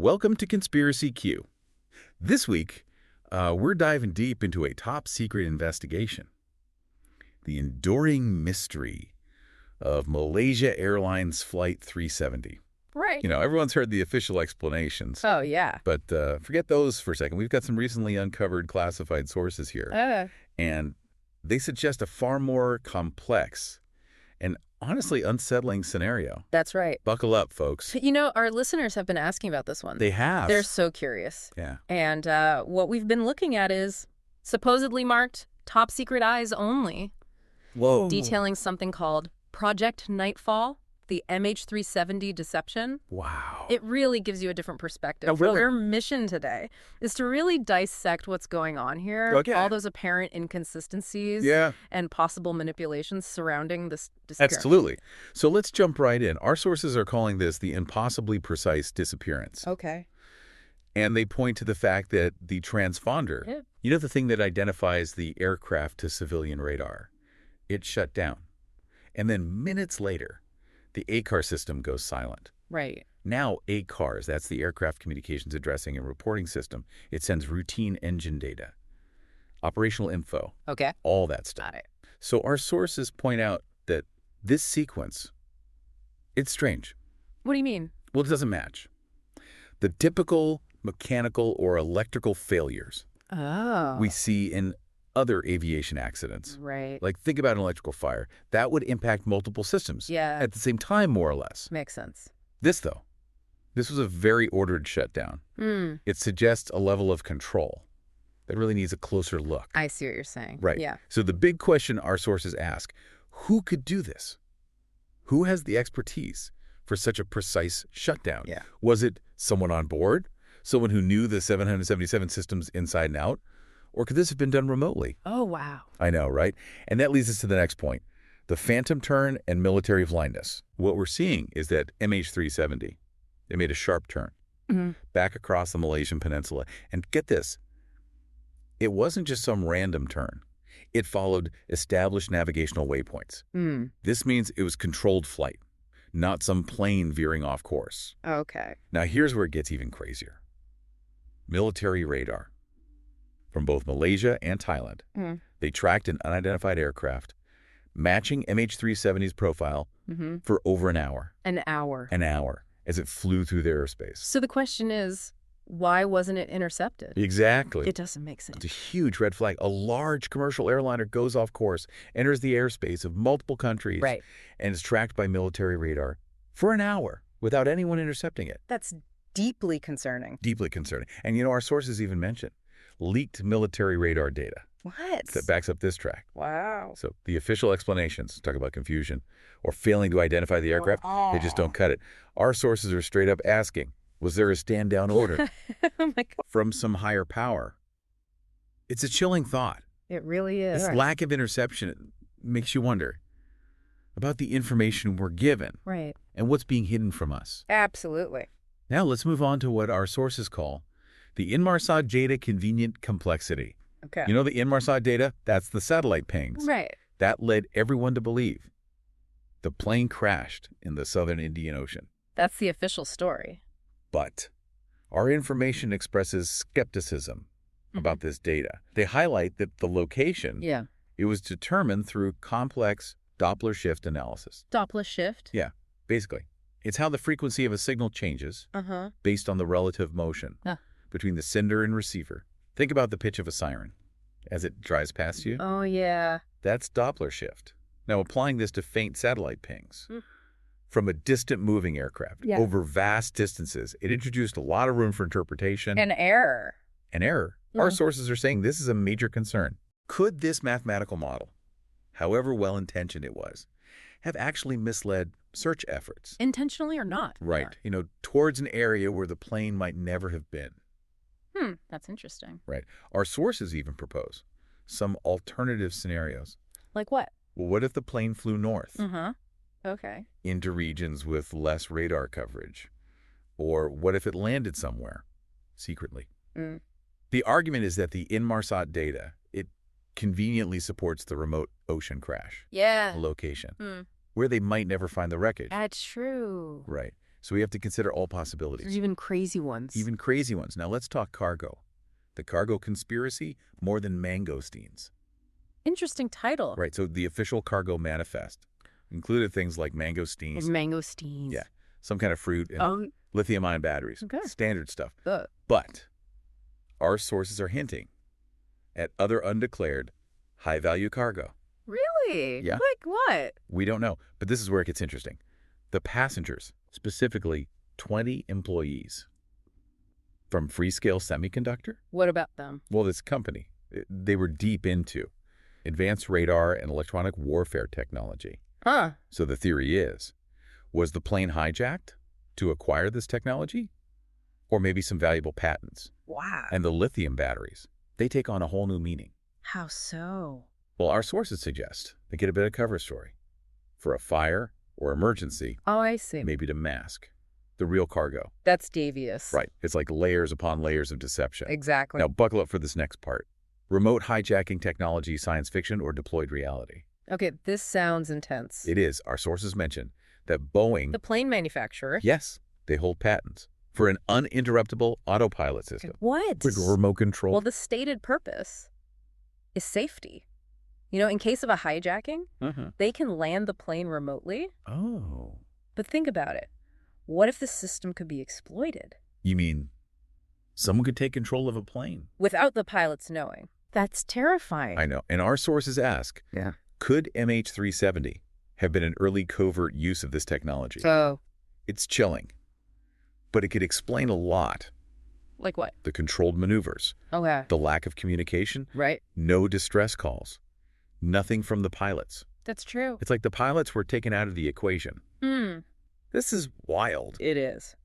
Welcome to Conspiracy Q. This week, we're diving deep into a top-secret investigation. The enduring mystery of Malaysia Airlines Flight 370. Right. Everyone's heard the official explanations. Oh, yeah. But forget those for a second. We've got some recently uncovered classified sources here. And they suggest a far more complex and honestly unsettling scenario. That's right. Buckle up, folks. Our listeners have been asking about this one. They have. They're so curious. Yeah. And what we've been looking at is supposedly marked top secret eyes only. Whoa. Detailing something called Project Nightfall, the MH370 deception. Wow. It really gives you a different perspective. Oh, really? Our mission today is to really dissect what's going on here. Okay. All those apparent inconsistencies and possible manipulations surrounding this disappearance. Absolutely. So let's jump right in. Our sources are calling this the impossibly precise disappearance. Okay. And they point to the fact that the transponder, the thing that identifies the aircraft to civilian radar, it shut down. And then minutes later, the ACARS system goes silent. Right. Now ACARS, that's the Aircraft Communications Addressing and Reporting System, it sends routine engine data, operational info, all that stuff. Got it. So our sources point out that this sequence, it's strange. What do you mean? Well, it doesn't match. The typical mechanical or electrical failures we see in other aviation accidents. Right. Like, think about an electrical fire. That would impact multiple systems at the same time, more or less. Makes sense. This was a very ordered shutdown. It suggests a level of control that really needs a closer look. I see what you're saying. Right. Yeah. So the big question our sources ask, who could do this? Who has the expertise for such a precise shutdown? Yeah. Was it someone on board? Someone who knew the 777 systems inside and out? Or could this have been done remotely? Oh, wow. I know, right? And that leads us to the next point, the phantom turn and military blindness. What we're seeing is that MH370, they made a sharp turn back across the Malaysian peninsula. And get this, it wasn't just some random turn. It followed established navigational waypoints. This means it was controlled flight, not some plane veering off course. Okay. Now, here's where it gets even crazier. Military radar. From both Malaysia and Thailand. They tracked an unidentified aircraft, matching MH370's profile for over an hour. An hour. An hour, as it flew through their airspace. So the question is, why wasn't it intercepted? Exactly. It doesn't make sense. It's a huge red flag. A large commercial airliner goes off course, enters the airspace of multiple countries, and is tracked by military radar for an hour without anyone intercepting it. That's deeply concerning. Deeply concerning. And our sources even mention leaked military radar data. What? That backs up this track. Wow. So the official explanations, talk about confusion, or failing to identify the aircraft, they just don't cut it. Our sources are straight up asking, was there a stand-down order Oh my God. from some higher power? It's a chilling thought. It really is. This lack of interception makes you wonder about the information we're given and what's being hidden from us. Absolutely. Now let's move on to what our sources call the Inmarsat data convenient complexity. Okay. The Inmarsat data, that's the satellite pings. Right. That led everyone to believe the plane crashed in the southern Indian Ocean. That's the official story. But our information expresses skepticism about this data. They highlight that the location, it was determined through complex Doppler shift analysis. Doppler shift? Yeah, basically. It's how the frequency of a signal changes based on the relative motion between the sender and receiver. Think about the pitch of a siren as it drives past you. Oh, yeah. That's Doppler shift. Now, applying this to faint satellite pings from a distant moving aircraft over vast distances, it introduced a lot of room for interpretation. An error. An error. Our sources are saying this is a major concern. Could this mathematical model, however well-intentioned it was, have actually misled search efforts? Intentionally or not? Right. Towards an area where the plane might never have been. That's interesting. Right. Our sources even propose some alternative scenarios. Like what? Well, what if the plane flew north? Okay. Into regions with less radar coverage? Or what if it landed somewhere secretly? The argument is that the Inmarsat data, it conveniently supports the remote ocean crash. Yeah. Location. Where they might never find the wreckage. That's true. Right. So we have to consider all possibilities. There's even crazy ones. Even crazy ones. Now let's talk cargo. The cargo conspiracy, more than mangosteens. Interesting title. Right, so the official cargo manifest included things like mangosteens. Mangosteens. Yeah, some kind of fruit and lithium-ion batteries. Okay. Standard stuff. But our sources are hinting at other undeclared high-value cargo. Really? Yeah. Like what? We don't know, but this is where it gets interesting. The passengers, specifically 20 employees from Freescale Semiconductor. What about them? Well, this company, they were deep into advanced radar and electronic warfare technology. Huh. So the theory is, was the plane hijacked to acquire this technology? Or maybe some valuable patents? Wow. And the lithium batteries, they take on a whole new meaning. How so? Well, our sources suggest they get a bit of cover story for a fire or emergency, Oh, I see. maybe to mask the real cargo. That's devious. Right. It's like layers upon layers of deception. Exactly. Now, buckle up for this next part. Remote hijacking technology, science fiction, or deployed reality? Okay, this sounds intense. It is. Our sources mention that Boeing, The plane manufacturer. yes, they hold patents for an uninterruptible autopilot system. What? With remote control. Well, the stated purpose is safety. You know, in case of a hijacking, they can land the plane remotely. Oh. But think about it. What if the system could be exploited? You mean someone could take control of a plane? Without the pilots knowing. That's terrifying. I know. And our sources ask, could MH370 have been an early covert use of this technology? So, It's chilling, but it could explain a lot. like what? The controlled maneuvers, Okay. the lack of communication, Right. no distress calls, nothing from the pilots. That's true. It's like the pilots were taken out of the equation. This is wild. It is.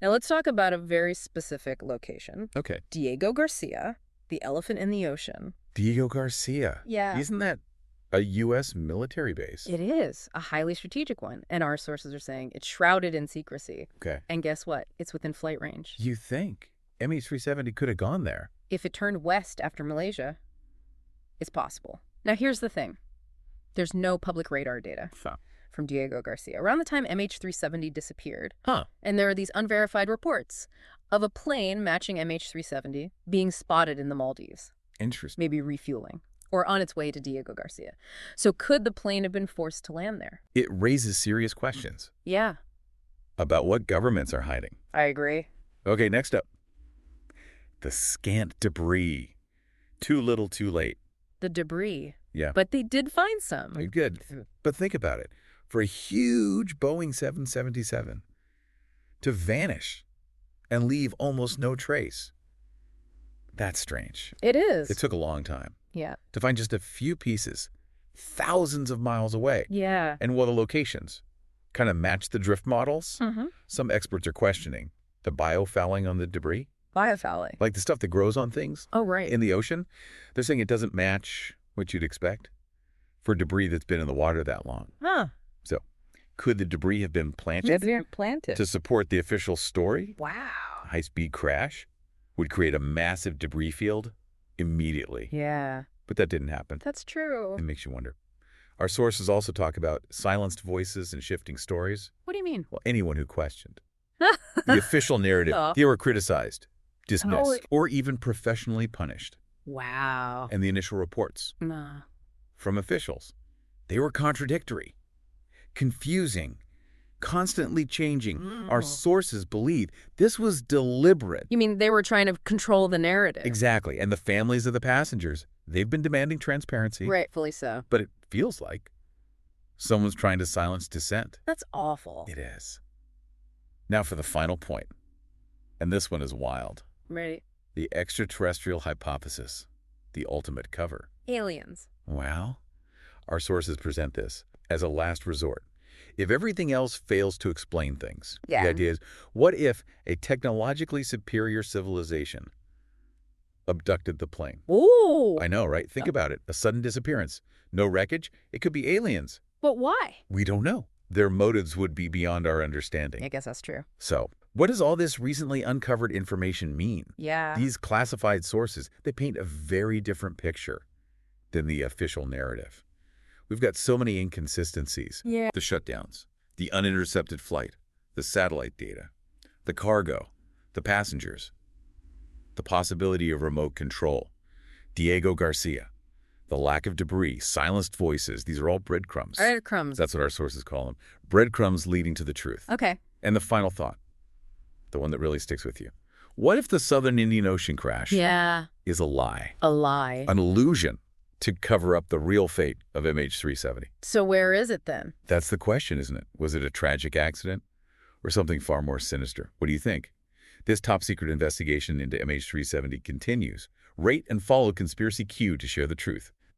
Now let's talk about a very specific location. Okay. Diego Garcia, the elephant in the ocean. Diego Garcia. Yeah. Isn't that a U.S. military base? It is a highly strategic one, and our sources are saying it's shrouded in secrecy. Okay. And guess what? It's within flight range. You think MH370 could have gone there? If it turned west after Malaysia, it's possible. Now here's the thing. There's no public radar data from Diego Garcia. Around the time MH370 disappeared, and there are these unverified reports of a plane matching MH370 being spotted in the Maldives, Interesting. maybe refueling, or on its way to Diego Garcia. So could the plane have been forced to land there? It raises serious questions Yeah, about what governments are hiding. I agree. Okay, next up. The scant debris. Too little, too late. The debris. Yeah. But they did find some. Good. But think about it. For a huge Boeing 777 to vanish and leave almost no trace, that's strange. It is. It took a long time Yeah. to find just a few pieces thousands of miles away. Yeah. And while the locations kind of match the drift models, Mm-hmm. some experts are questioning the biofouling on the debris, Biofouling. like the stuff that grows on things Oh, right. in the ocean. They're saying it doesn't match what you'd expect for debris that's been in the water that long. Huh. So could the debris have been planted Planted. to support the official story? Wow. A high-speed crash would create a massive debris field immediately. Yeah. But that didn't happen. That's true. It makes you wonder. Our sources also talk about silenced voices and shifting stories. What do you mean? Well, anyone who questioned the official narrative, they were criticized, dismissed, or even professionally punished. Wow. And the initial reports Nah. from officials, they were contradictory, confusing, constantly changing. Our sources believe this was deliberate. You mean they were trying to control the narrative? Exactly. And the families of the passengers, they've been demanding transparency. Rightfully so. But it feels like someone's trying to silence dissent. That's awful. It is. Now for the final point. And this one is wild. Right. The extraterrestrial hypothesis, the ultimate cover. Aliens. Well, our sources present this as a last resort. If everything else fails to explain things, the idea is, what if a technologically superior civilization abducted the plane? Ooh. I know, right? Think about it. A sudden disappearance. No wreckage. It could be aliens. But why? We don't know. Their motives would be beyond our understanding. I guess that's true. So, what does all this recently uncovered information mean? Yeah. These classified sources, they paint a very different picture than the official narrative. We've got so many inconsistencies. Yeah. The shutdowns, the unintercepted flight, the satellite data, the cargo, the passengers, the possibility of remote control, Diego Garcia, the lack of debris, silenced voices, these are all breadcrumbs. Breadcrumbs. That's what our sources call them. Breadcrumbs leading to the truth. Okay. And the final thought, the one that really sticks with you. What if the Southern Indian Ocean crash is a lie? A lie. An illusion to cover up the real fate of MH370. So where is it then? That's the question, isn't it? Was it a tragic accident or something far more sinister? What do you think? This top-secret investigation into MH370 continues. Rate and follow Conspiracy Q to share the truth.